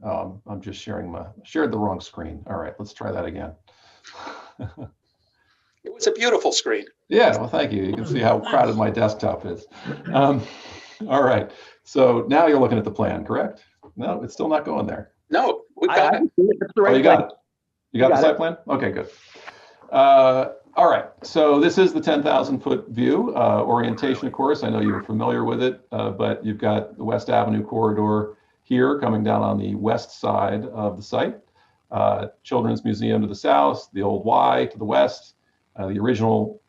I'm just shared the wrong screen. All right, let's try that again. It was a beautiful screen. Yeah, well, thank you. You can see how crowded my desktop is. All right, so now you're looking at the plan, correct? No, it's still not going there. No, we've got it. Oh, you got it? You got the site plan? Okay, good. All right, so this is the 10,000 foot view. Orientation, of course, I know you're familiar with it, but you've got the West Avenue corridor here coming down on the west side of the site. Children's Museum to the south, the old Y to the west, the original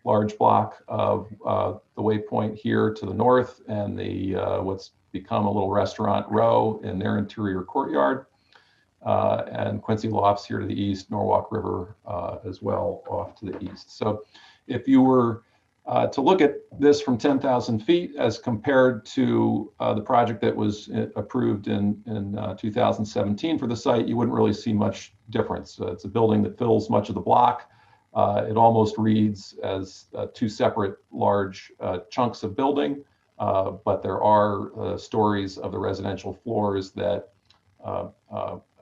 large block of the Waypoint here to the north, and the what's become a little restaurant row in their interior courtyard, and Quincy Lofts here to the east, Norwalk River as well off to the east. So if you were to look at this from 10,000 feet as compared to the project that was approved in 2017 for the site, you wouldn't really see much difference. It's a building that fills much of the block. It almost reads as 2 separate large chunks of building, but there are stories of the residential floors that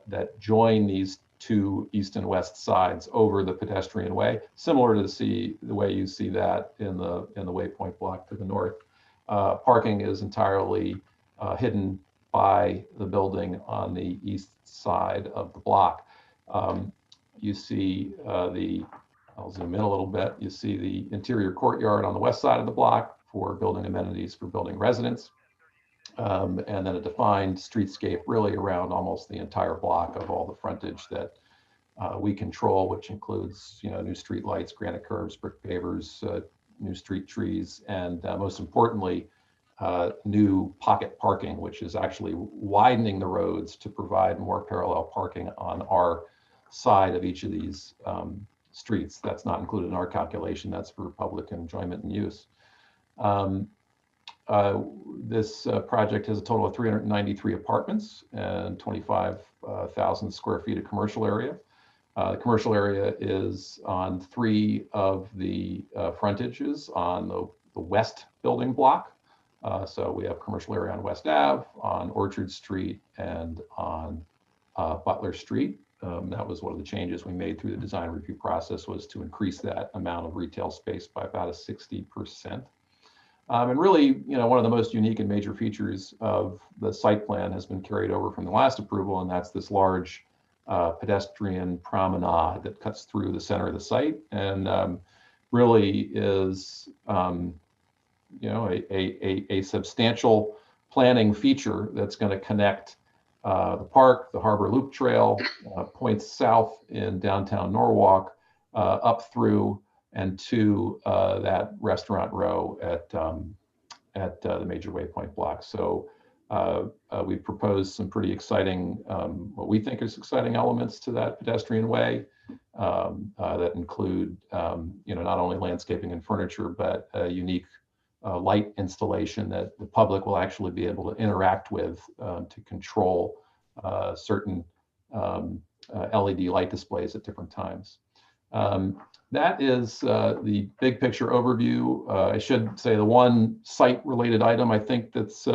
that join these 2 east and west sides over the pedestrian way, similar to the way you see that in the Waypoint block to the north. Parking is entirely hidden by the building on the east side of the block. You see I'll zoom in a little bit. You see the interior courtyard on the west side of the block for building amenities for building residents. And then a defined streetscape really around almost the entire block of all the frontage that we control, which includes, new street lights, granite curbs, brick pavers, new street trees, and most importantly, new pocket parking, which is actually widening the roads to provide more parallel parking on our side of each of these streets. That's not included in our calculation. That's for public enjoyment and use. This project has a total of 393 apartments and 25,000 square feet of commercial area. The commercial area is on 3 of the frontages on the west building block. So we have commercial area on West Ave, on Orchard Street, and on Butler Street. That was one of the changes we made through the design review process, was to increase that amount of retail space by about a 60%. And really, one of the most unique and major features of the site plan has been carried over from the last approval, and that's this large pedestrian promenade that cuts through the center of the site, and really is, a substantial planning feature that's going to connect the park, the Harbor Loop Trail, points south in downtown Norwalk, up through and to that restaurant row at the major Waypoint block. So we proposed some pretty exciting, what we think is exciting elements to that pedestrian way that include, not only landscaping and furniture, but a unique light installation that the public will actually be able to interact with to control certain LED light displays at different times. That is the big picture overview. I should say the one site related item I think that's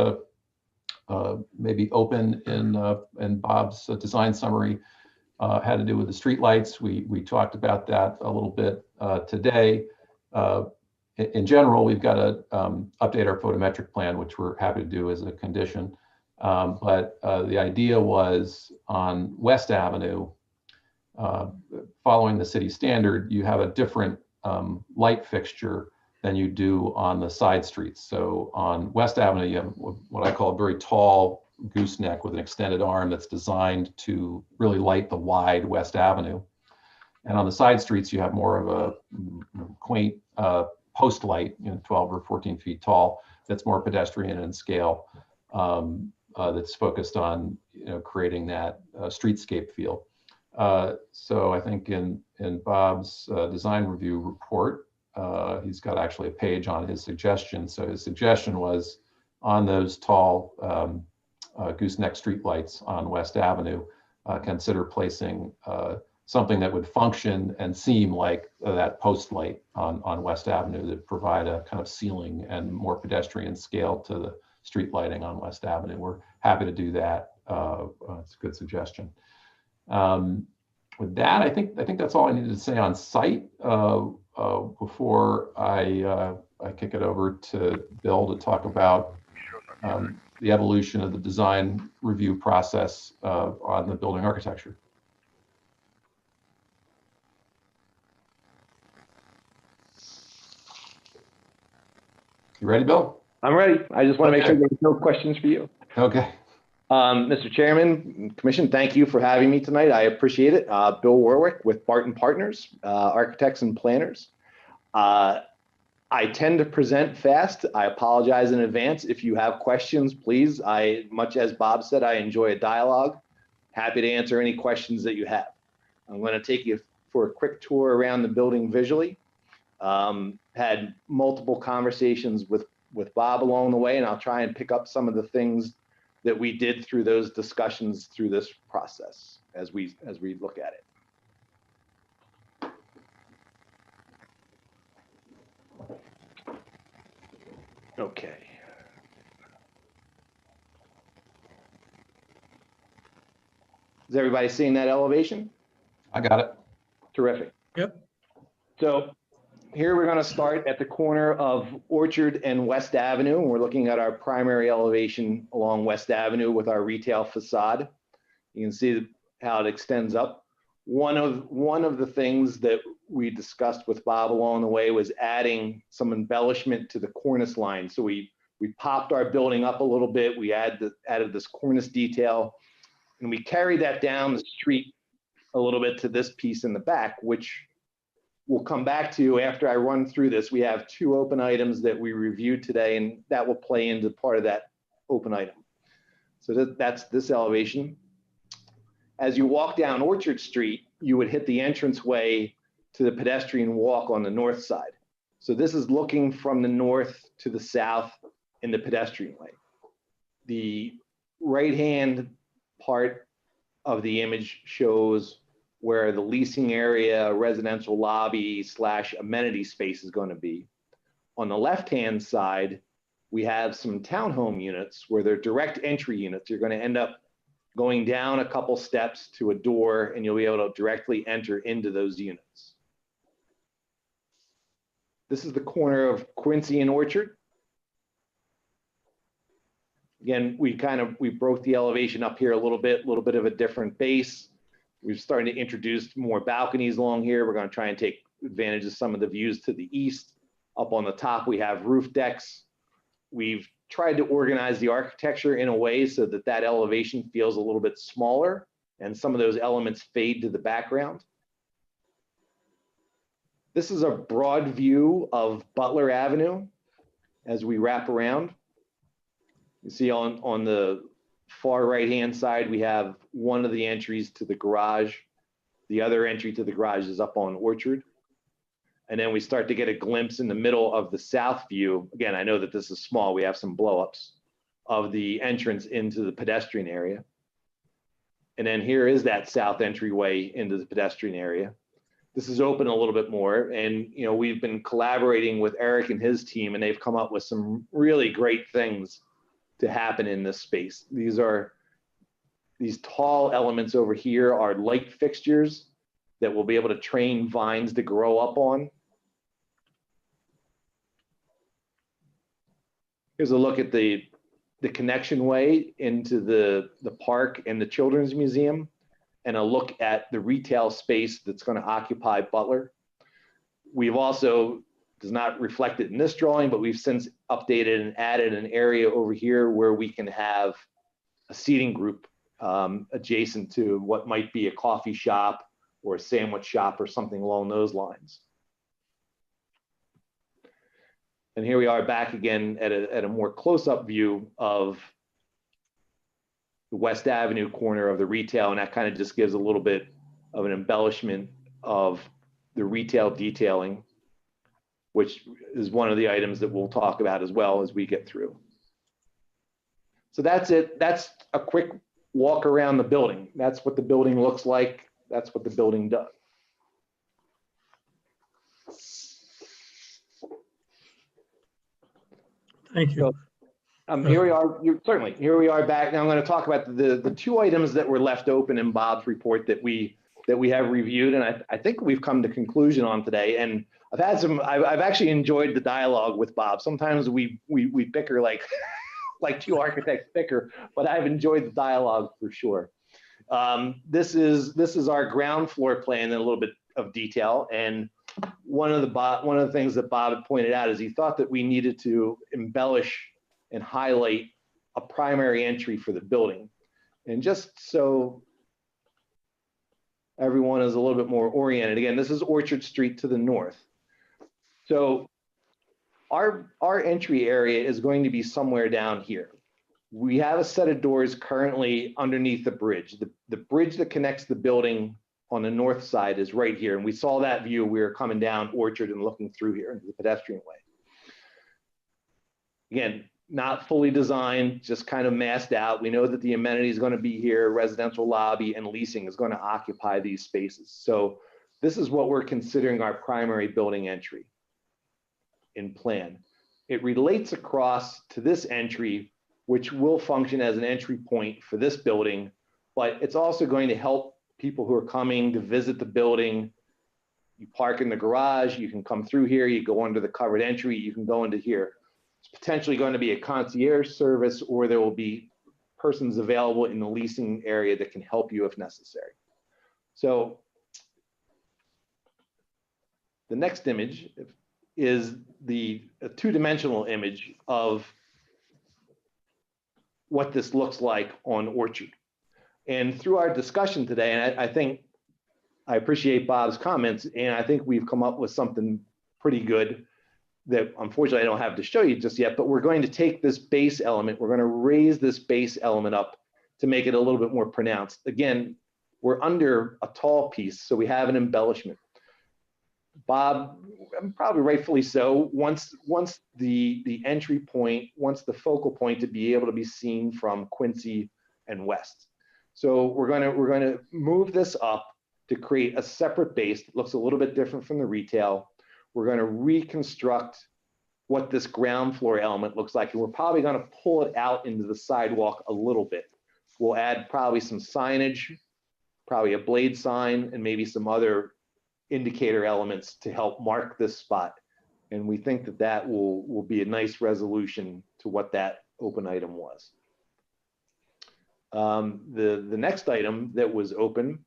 maybe open in Bob's design summary had to do with the street lights. We talked about that a little bit today. in general, we've got to update our photometric plan, which we're happy to do as a condition. But the idea was on West Avenue, following the city standard, you have a different light fixture than you do on the side streets. So on West Avenue, you have what I call a very tall gooseneck with an extended arm that's designed to really light the wide West Avenue. And on the side streets, you have more of a quaint post light, 12 or 14 feet tall, that's more pedestrian in scale, that's focused on creating that streetscape feel. So I think in Bob's design review report, he's got actually a page on his suggestion. So his suggestion was on those tall gooseneck streetlights on West Avenue, consider placing something that would function and seem like that post light on West Avenue that provide a kind of ceiling and more pedestrian scale to the street lighting on West Avenue. We're happy to do that. It's a good suggestion. With that, I think that's all I needed to say on site before I kick it over to Bill to talk about the evolution of the design review process on the building architecture. You ready, Bill? I'm ready. I just want to make sure there's no questions for you. Okay. Mr. Chairman, Commission, thank you for having me tonight. I appreciate it. Bill Warwick with Barton Partners, architects and planners. I tend to present fast. I apologize in advance. If you have questions, please. Much as Bob said, I enjoy a dialogue. Happy to answer any questions that you have. I'm going to take you for a quick tour around the building visually. Had multiple conversations with Bob along the way, and I'll try and pick up some of the things that we did through those discussions through this process as we look at it. Okay. Is everybody seeing that elevation? I got it. Terrific. Yep. So here we're going to start at the corner of Orchard and West Avenue. And we're looking at our primary elevation along West Avenue with our retail facade. You can see how it extends up. One of the things that we discussed with Bob along the way was adding some embellishment to the cornice line. So we popped our building up a little bit. We added this cornice detail, and we carried that down the street a little bit to this piece in the back, which we'll come back to after I run through this. We have 2 open items that we reviewed today, and that will play into part of that open item. So that's this elevation. As you walk down Orchard Street, you would hit the entranceway to the pedestrian walk on the north side. So this is looking from the north to the south in the pedestrian way. The right-hand part of the image shows where the leasing area, residential lobby / amenity space is going to be. On the left-hand side, we have some townhome units where they're direct entry units. You're going to end up going down a couple steps to a door, and you'll be able to directly enter into those units. This is the corner of Quincy and Orchard. Again, we broke the elevation up here a little bit of a different base. We're starting to introduce more balconies along here. We're going to try and take advantage of some of the views to the east. Up on the top, we have roof decks. We've tried to organize the architecture in a way so that that elevation feels a little bit smaller and some of those elements fade to the background. This is a broad view of Butler Avenue as we wrap around. You see on the far right-hand side, we have one of the entries to the garage. The other entry to the garage is up on Orchard. And then we start to get a glimpse in the middle of the south view. Again, I know that this is small. We have some blowups of the entrance into the pedestrian area. And then here is that south entryway into the pedestrian area. This is open a little bit more. And we've been collaborating with Eric and his team, and they've come up with some really great things to happen in this space. These tall elements over here are light fixtures that we'll be able to train vines to grow up on. Here's a look at the connection way into the park and the Children's Museum, and a look at the retail space that's going to occupy Butler. We've also, does not reflect it in this drawing, but we've since updated and added an area over here where we can have a seating group adjacent to what might be a coffee shop or a sandwich shop or something along those lines. And here we are back again at a more close-up view of the West Avenue corner of the retail, and that kind of just gives a little bit of an embellishment of the retail detailing, which is one of the items that we'll talk about as well as we get through. So that's it. That's a quick walk around the building. That's what the building looks like. That's what the building does. Thank you. So, here we are. Certainly, here we are back. Now I'm going to talk about the two items that were left open in Bob's report that we have reviewed, and I think we've come to conclusion on today. And I've actually enjoyed the dialogue with Bob. Sometimes we bicker like two architects bicker, but I've enjoyed the dialogue for sure. This is our ground floor plan in a little bit of detail, and one of the things that Bob had pointed out is he thought that we needed to embellish and highlight a primary entry for the building. And just so everyone is a little bit more oriented, again, this is Orchard Street to the north. So our entry area is going to be somewhere down here. We have a set of doors currently underneath the bridge. The bridge that connects the building on the north side is right here. And we saw that view. We were coming down Orchard and looking through here into the pedestrian way. Again, not fully designed, just kind of massed out. We know that the amenity is going to be here, residential lobby and leasing is going to occupy these spaces. So this is what we're considering our primary building entry in plan. It relates across to this entry, which will function as an entry point for this building, but it's also going to help people who are coming to visit the building. You park in the garage, you can come through here, you go under the covered entry, you can go into here. It's potentially going to be a concierge service, or there will be persons available in the leasing area that can help you if necessary. So the next image is a two-dimensional image of what this looks like on Orchard. And through our discussion today, and I think I appreciate Bob's comments, and I think we've come up with something pretty good that unfortunately I don't have to show you just yet, but we're going to take this base element, we're going to raise this base element up to make it a little bit more pronounced. Again, we're under a tall piece, so we have an embellishment. Bob, probably rightfully so, once the entry point, once the focal point to be able to be seen from Quincy and West. So we're going to move this up to create a separate base that looks a little bit different from the retail. We're going to reconstruct what this ground floor element looks like, and we're probably going to pull it out into the sidewalk a little bit. We'll add probably some signage, probably a blade sign, and maybe some other indicator elements to help mark this spot. And we think that that will be a nice resolution to what that open item was. The next item that was open.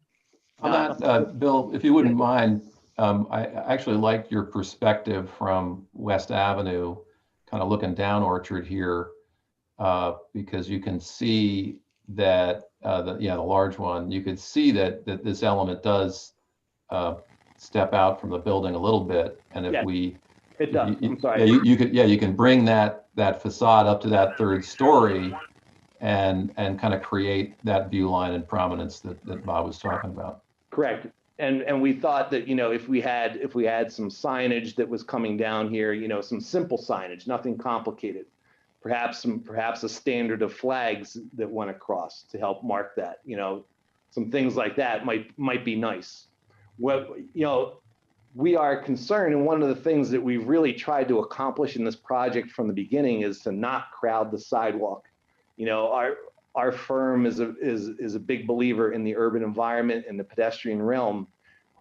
On that, Bill, if you wouldn't mind, I actually like your perspective from West Avenue, kind of looking down Orchard here, because you can see that the large one. You could see that this element does step out from the building a little bit, and if it does. I'm sorry. You can bring that facade up to that third story, and kind of create that view line and prominence that Bob was talking about. Correct. And we thought that, if we had some signage that was coming down here, some simple signage, nothing complicated, perhaps a standard of flags that went across to help mark that, some things like that might be nice. We are concerned, and one of the things that we've really tried to accomplish in this project from the beginning is to not crowd the sidewalk. Our firm is a big believer in the urban environment and the pedestrian realm,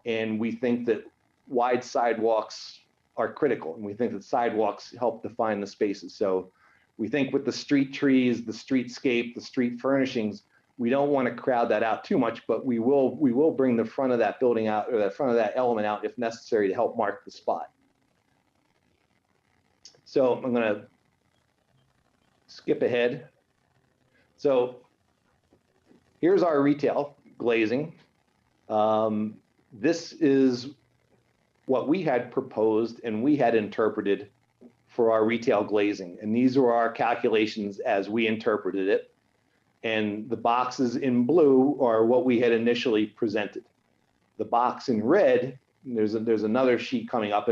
and we think that wide sidewalks are critical, and we think that sidewalks help define the spaces. So We think with the street trees, the streetscape, the street furnishings, we don't want to crowd that out too much, but we will bring the front of that building out, or the front of that element out if necessary to help mark the spot. So I'm going to skip ahead. So here's our retail glazing. This is what we had proposed and we had interpreted for our retail glazing. And these were our calculations as we interpreted it. And the boxes in blue are what we had initially presented. The box in red, there's another sheet coming up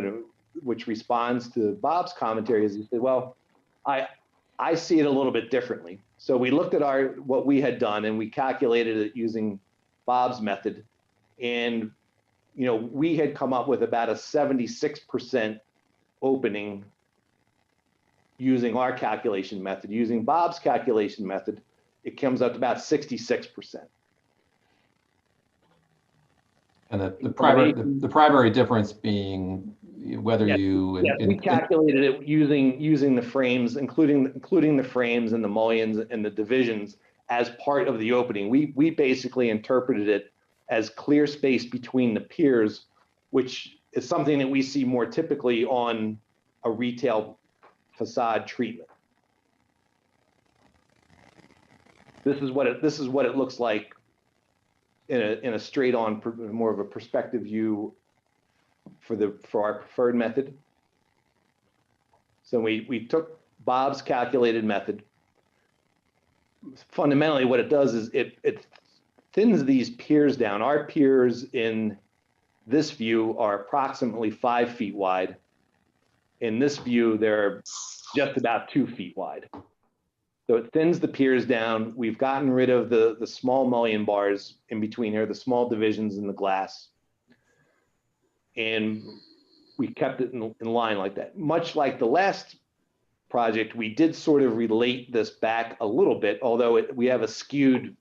which responds to Bob's commentary, as he said, well, I see it a little bit differently. So we looked at what we had done and we calculated it using Bob's method. And we had come up with about a 76% opening using our calculation method. Using Bob's calculation method, it comes up to about 66%. And the primary difference being whether we calculated it using the frames, including the frames and the mullions and the divisions as part of the opening. We basically interpreted it as clear space between the piers, which is something that we see more typically on a retail facade treatment. This is what it looks like in a straight on, more of a perspective view for our preferred method. So we took Bob's calculated method. Fundamentally, what it does is it thins these piers down. Our piers in this view are approximately 5 feet wide. In this view, they're just about 2 feet wide. So it thins the piers down. We've gotten rid of the small mullion bars in between here, the small divisions in the glass. And we kept it in line like that. Much like the last project, we did sort of relate this back a little bit, although we have a skewed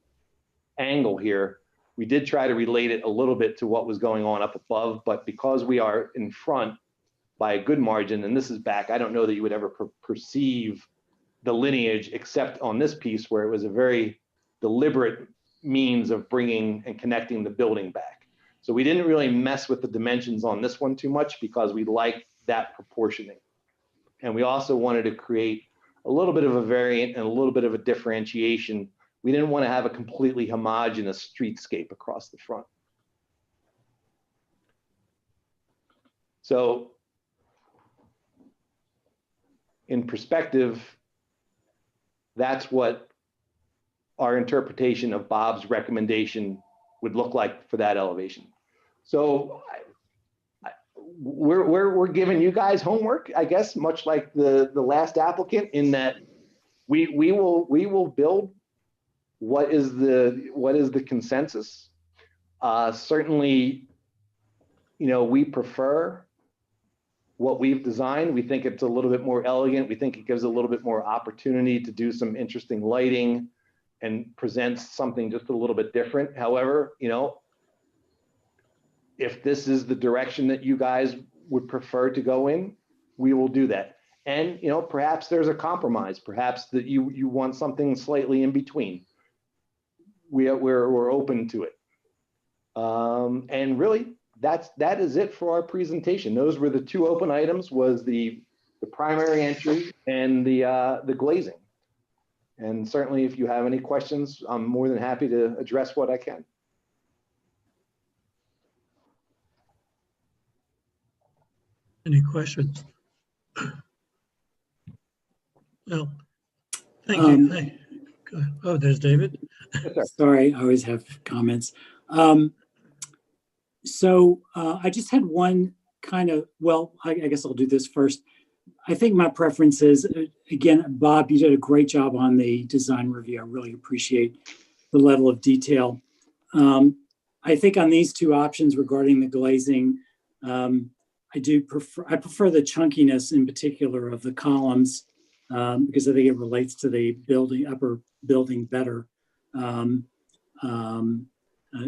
angle here. We did try to relate it a little bit to what was going on up above, but because we are in front by a good margin, and this is back, I don't know that you would ever perceive the lineage except on this piece where it was a very deliberate means of bringing and connecting the building back. So we didn't really mess with the dimensions on this one too much because we liked that proportioning. And we also wanted to create a little bit of a variant and a little bit of a differentiation. We didn't want to have a completely homogeneous streetscape across the front. So in perspective, that's what our interpretation of Bob's recommendation would look like for that elevation. So we're giving you guys homework, I guess, much like the last applicant, in that we will build what is the consensus. Certainly, we prefer what we've designed. We think it's a little bit more elegant. We think it gives a little bit more opportunity to do some interesting lighting and presents something just a little bit different. However, if this is the direction that you guys would prefer to go in, we will do that. And, perhaps there's a compromise, perhaps that you want something slightly in between. We're open to it. And really, that is it for our presentation. Those were the two open items, was the primary entry and the glazing. And certainly if you have any questions, I'm more than happy to address what I can. Any questions? No. Thank you. Hey. Oh, there's David. Sorry, I always have comments. So I just had one kind of, I guess I'll do this first. I think my preference is, again, Bob, you did a great job on the design review. I really appreciate the level of detail. I think on these two options regarding the glazing, I prefer the chunkiness in particular of the columns because I think it relates to the upper building better.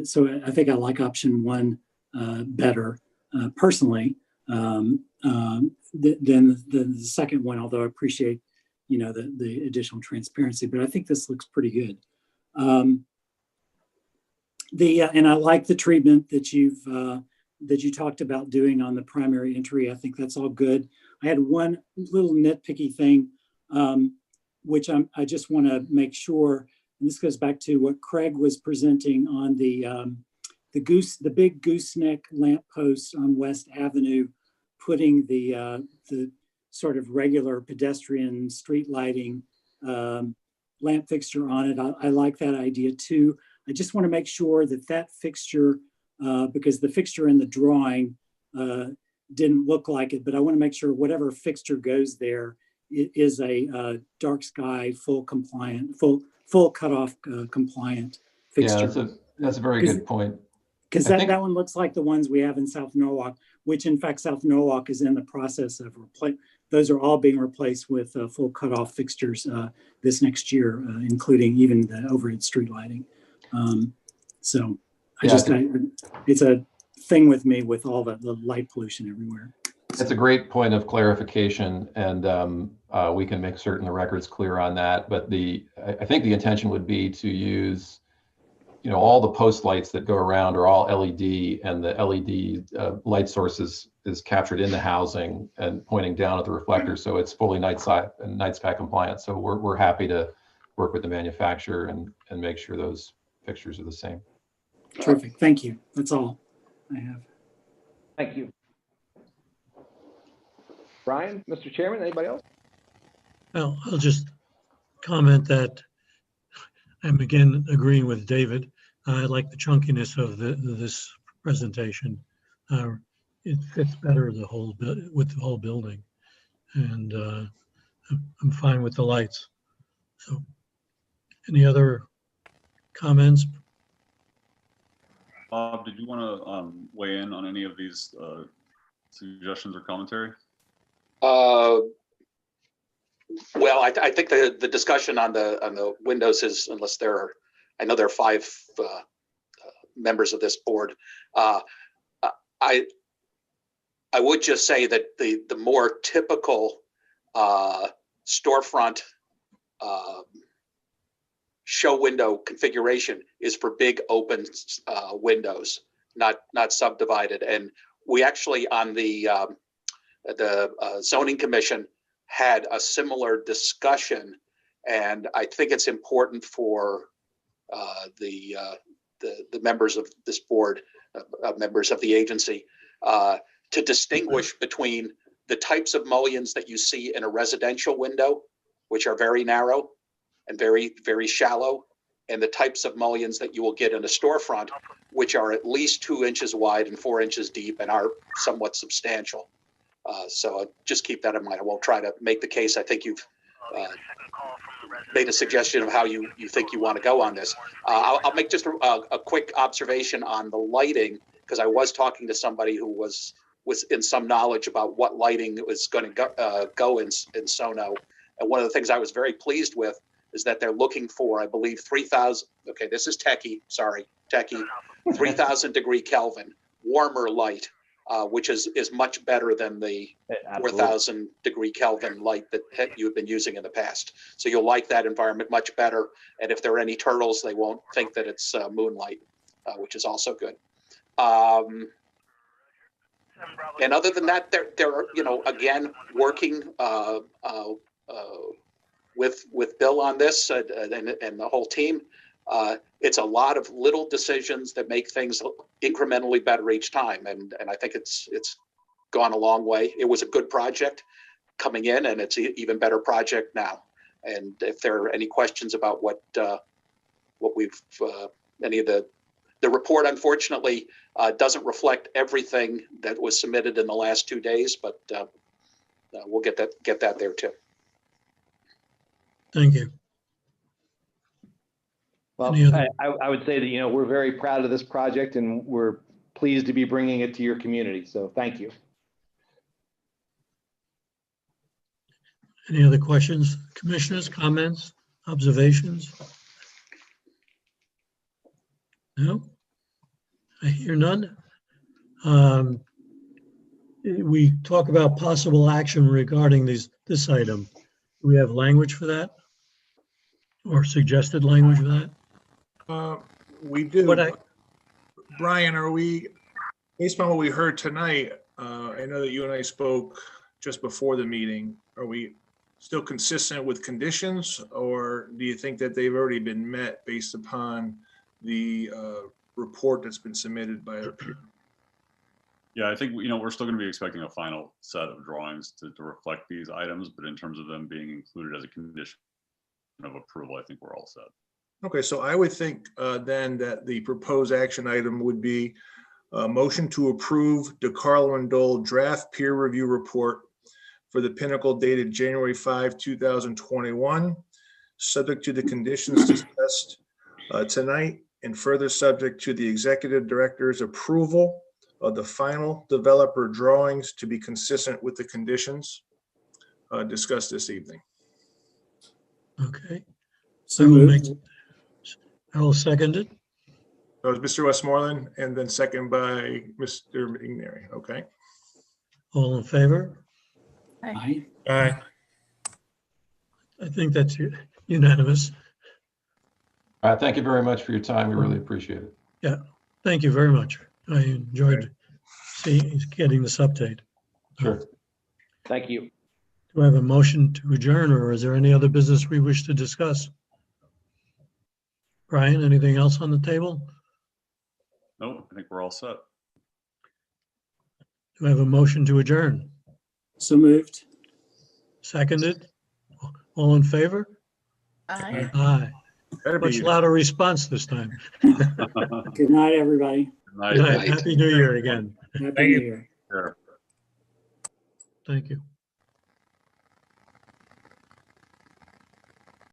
So I think I like option one better personally than the second one, although I appreciate the additional transparency, but I think this looks pretty good. And I like the treatment that you talked about doing on the primary entry. I think that's all good. I had one little nitpicky thing, which I just want to make sure, and this goes back to what Craig was presenting on the big gooseneck lamp post on West Avenue, putting the sort of regular pedestrian street lighting lamp fixture on it. I like that idea too. I just want to make sure that fixture, because the fixture in the drawing didn't look like it, but I want to make sure whatever fixture goes there is a dark sky, full cutoff compliant fixture. Yeah, that's a very good point. Because that one looks like the ones we have in South Norwalk, which in fact South Norwalk is in the process of those are all being replaced with full cutoff fixtures this next year, including even the overhead street lighting. So it's a thing with me with all the light pollution everywhere. That's a great point of clarification, and we can make certain the record's clear on that. But I think the intention would be to use, all the post lights that go around are all LED, and the LED light source is captured in the housing and pointing down at the reflector, so it's fully night sky compliant. So we're happy to work with the manufacturer and make sure those fixtures are the same. Terrific. Thank you. That's all I have. Thank you. Brian, Mr. Chairman, anybody else? Well, I'll just comment that I'm again agreeing with David. I like the chunkiness of this presentation. It fits better with the whole building, and I'm fine with the lights. So, any other comments? Bob, did you want to weigh in on any of these suggestions or commentary? Well, I think the discussion on the windows is, unless I know there are 5 members of this board. I would just say that the more typical storefront show window configuration is for big open windows, not subdivided. And we actually on the zoning commission had a similar discussion, and I think it's important for the members of this board, members of the agency, to distinguish between the types of mullions that you see in a residential window, which are very narrow and very, very shallow, and the types of mullions that you will get in a storefront, which are at least 2 inches wide and 4 inches deep and are somewhat substantial. So just keep that in mind. I won't try to make the case. I think you've made a suggestion of how you think you want to go on this. I'll make just a quick observation on the lighting, because I was talking to somebody who was in some knowledge about what lighting was going to go in Sono. And one of the things I was very pleased with is that they're looking for, I believe, 3,000, okay, this is techie, 3,000 degree Kelvin, warmer light, which is much better than the 4,000 degree Kelvin light that you have been using in the past. So you'll like that environment much better. And if there are any turtles, they won't think that it's moonlight, which is also good. And other than that, they're again, working with Bill on this and the whole team. It's a lot of little decisions that make things incrementally better each time. And I think it's gone a long way. It was a good project coming in, and it's an even better project now. And if there are any questions about what we've, any of the report, unfortunately, doesn't reflect everything that was submitted in the last 2 days, but we'll get that there too. Thank you. Well, I would say that, we're very proud of this project, and we're pleased to be bringing it to your community. So thank you. Any other questions? Commissioners, comments, observations? No? I hear none. We talk about possible action regarding this item. Do we have language for that? Or suggested language for that? We do. What I, Brian, are we, based on what we heard tonight, I know that you and I spoke just before the meeting. Are we still consistent with conditions, or do you think that they've already been met based upon the report that's been submitted by our peer? Yeah, I think, we're still going to be expecting a final set of drawings to reflect these items, but in terms of them being included as a condition of approval, I think we're all set. Okay, so I would think then that the proposed action item would be a motion to approve DeCarlo and Dole draft peer review report for the Pinnacle dated January 5, 2021, subject to the conditions discussed tonight and further subject to the executive director's approval of the final developer drawings to be consistent with the conditions discussed this evening. okay. So I will moved. I will second it. That was Mr. Westmoreland, and then second by Mr. McNary. Okay. All in favor? Aye. Aye. I think that's unanimous. Thank you very much for your time. We really appreciate it. Thank you very much. I enjoyed getting this update. Sure. Thank you. Do I have a motion to adjourn, or is there any other business we wish to discuss? Brian, anything else on the table? No, I think we're all set. Do I have a motion to adjourn? So moved. Seconded? All in favor? Aye. Aye. Better Much be. louder response this time. Good night, everybody. Good night. Good night. Happy New Year again. Happy Thank you. New Year. Sure. Thank you.